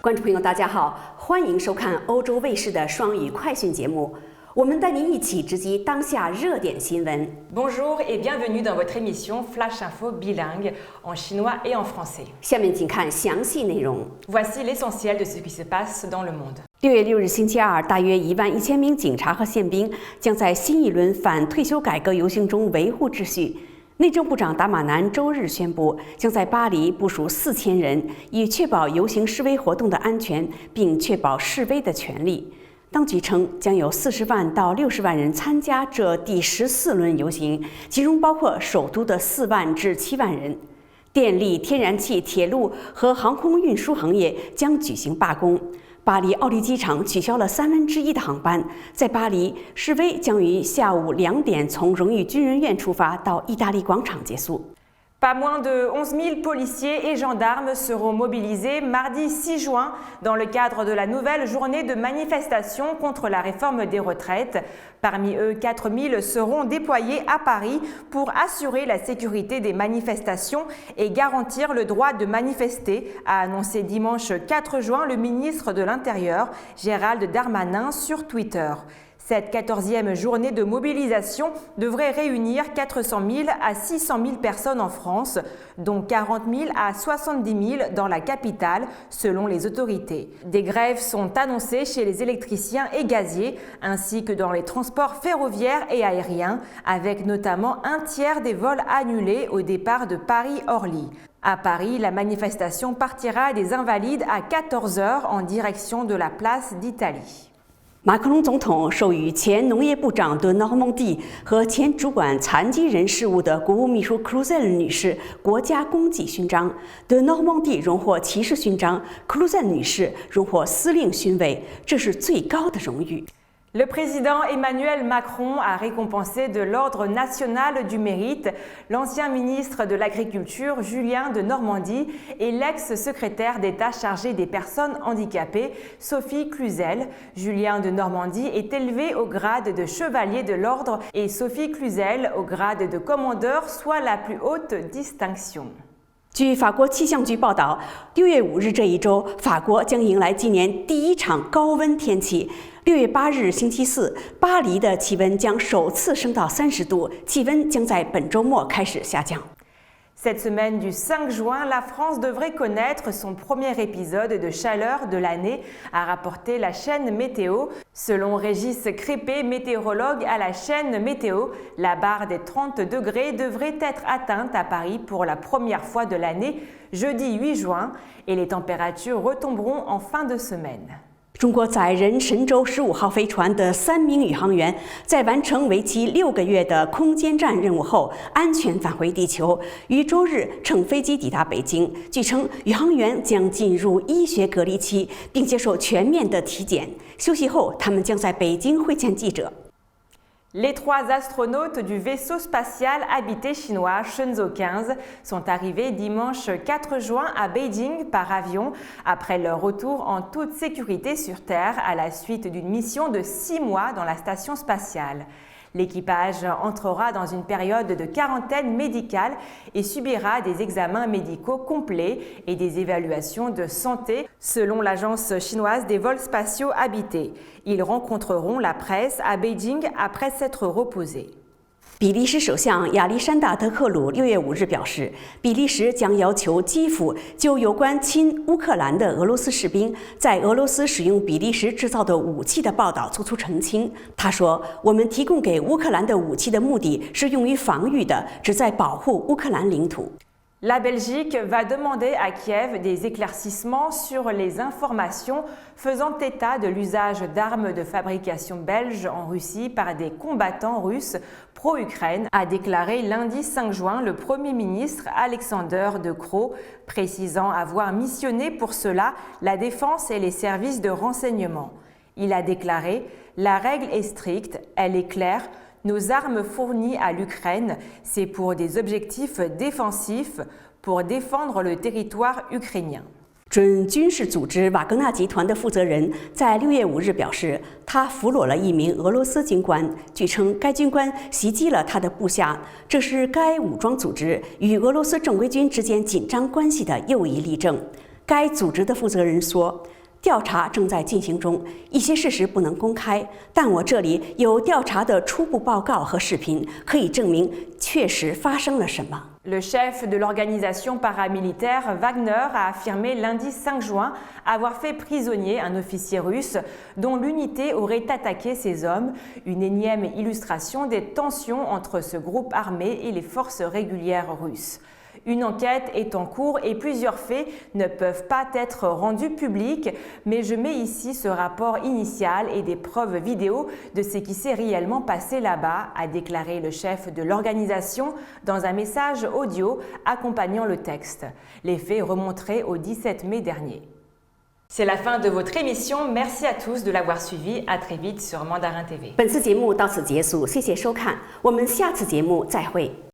观众朋友，大家好，欢迎收看欧洲卫视的双语快讯节目。我们带您一起直击当下热点新闻。Bonjour et bienvenue dans votre émission Flash Info bilingue en chinois et en français. 下面请看详细内容。Voici l'essentiel de ce qui se passe dans le monde. 6月6日星期二，大约11000名警察和宪兵将在新一轮反退休改革游行中维护秩序。内政部长达马南周日宣布，将在巴黎部署4000人，以确保游行示威活动的安全，并确保示威的权利。当局称，将有40万到60万人参加这第14轮游行，其中包括首都的4万至7万人。电力、天然气、铁路和航空运输行业将举行罢工。巴黎奥利机场取消了1/3的航班。在巴黎，示威将于下午2点从荣誉军人院出发，到意大利广场结束。Pas moins de 11 000 policiers et gendarmes seront mobilisés mardi 6 juin dans le cadre de la nouvelle journée de manifestation contre la réforme des retraites. Parmi eux, 4 000 seront déployés à Paris pour assurer la sécurité des manifestations et garantir le droit de manifester, a annoncé dimanche 4 juin le ministre de l'Intérieur, Gérald Darmanin, sur Twitter. Cette 14e journée de mobilisation devrait réunir 400 000 à 600 000 personnes en France, dont 40 000 à 70 000 dans la capitale, selon les autorités. Des grèves sont annoncées chez les électriciens et gaziers, ainsi que dans les transports ferroviaires et aériens, avec notamment un tiers des vols annulés au départ de Paris-Orly. À Paris, la manifestation partira des Invalides à 14 h en direction de la place d'Italie. 马克龙总统授予前农业部长德诺蒙蒂和前主管残疾人事务的国务秘书克鲁塞尔女士国家功绩勋章。德诺蒙蒂荣获骑士勋章，克鲁塞尔女士荣获司令勋位，这是最高的荣誉。Le président Emmanuel Macron a récompensé de l'Ordre national du mérite l'ancien ministre de l'Agriculture Julien de Normandie et l'ex-secrétaire d'État chargé des personnes handicapées Sophie Cluzel. Julien de Normandie est élevé au grade de chevalier de l'Ordre et Sophie Cluzel au grade de commandeur, soit la plus haute distinction. 据法国气象局报道，6月5日这一周，法国将迎来今年第一场高温天气。6月8日星期四，巴黎的气温将首次升到30度，气温将在本周末开始下降。Cette semaine du 5 juin, la France devrait connaître son premier épisode de chaleur de l'année, a rapporté la chaîne Météo. Selon Régis Crépé, météorologue à la chaîne Météo, la barre des 30 degrés devrait être atteinte à Paris pour la première fois de l'année, jeudi 8 juin, et les températures retomberont en fin de semaine. 中国载人神舟15号飞船的3名宇航员在完成为期6个月的空间站任务后，安全返回地球，于周日乘飞机抵达北京。据称，宇航员将进入医学隔离期，并接受全面的体检。休息后，他们将在北京会见记者。Les 3 astronautes du vaisseau spatial habité chinois Shenzhou 15 sont arrivés dimanche 4 juin à Beijing par avion après leur retour en toute sécurité sur Terre à la suite d'une mission de 6 mois dans la station spatiale. L'équipage entrera dans une période de quarantaine médicale et subira des examens médicaux complets et des évaluations de santé selon l'agence chinoise des vols spatiaux habités. Ils rencontreront la presse à Beijing après s'être reposés. 比利时首相亚历山大·德克鲁6月5日表示，比利时将要求基辅就有关亲乌克兰的俄罗斯士兵在俄罗斯使用比利时制造的武器的报道作出澄清。他说：“我们提供给乌克兰的武器的目的是用于防御的，旨在保护乌克兰领土。” La Belgique va demander à Kiev des éclaircissements sur les informations faisant état de l'usage d'armes de fabrication belge en Russie par des combattants russes pro-Ukraine, a déclaré lundi 5 juin le Premier ministre Alexander De Croo, précisant avoir missionné pour cela la défense et les services de renseignement. Il a déclaré « La règle est stricte, elle est claire. Nos armes fournies à l'Ukraine, c'est pour des objectifs défensifs, pour défendre le territoire ukrainien. 准军事组织瓦格纳集团的负责人在6月5日表示，他俘虏了一名俄罗斯军官。据称，该军官袭击了他的部下，这是该武装组织与俄罗斯正规军之间紧张关系的又一例证。该组织的负责人说，调查正在进行中，一些事实不能公开，但我这里有调查的初步报告和视频，可以证明确实发生了什么。 Le chef de l'organisation paramilitaire Wagner a affirmé lundi 5 juin avoir fait prisonnier un officier russe dont l'unité aurait attaqué ses hommes, une énième illustration des tensions entre ce groupe armé et les forces régulières russes. Une enquête est en cours et plusieurs faits ne peuvent pas être rendus publics, mais je mets ici ce rapport initial et des preuves vidéo de ce qui s'est réellement passé là-bas, a déclaré le chef de l'organisation dans un message audio accompagnant le texte. Les faits remonteraient au 17 mai dernier. C'est la fin de votre émission. Merci à tous de l'avoir suivi. À très vite sur Mandarin TV. 本次节目到此结束，谢谢收看，我们下次节目再会。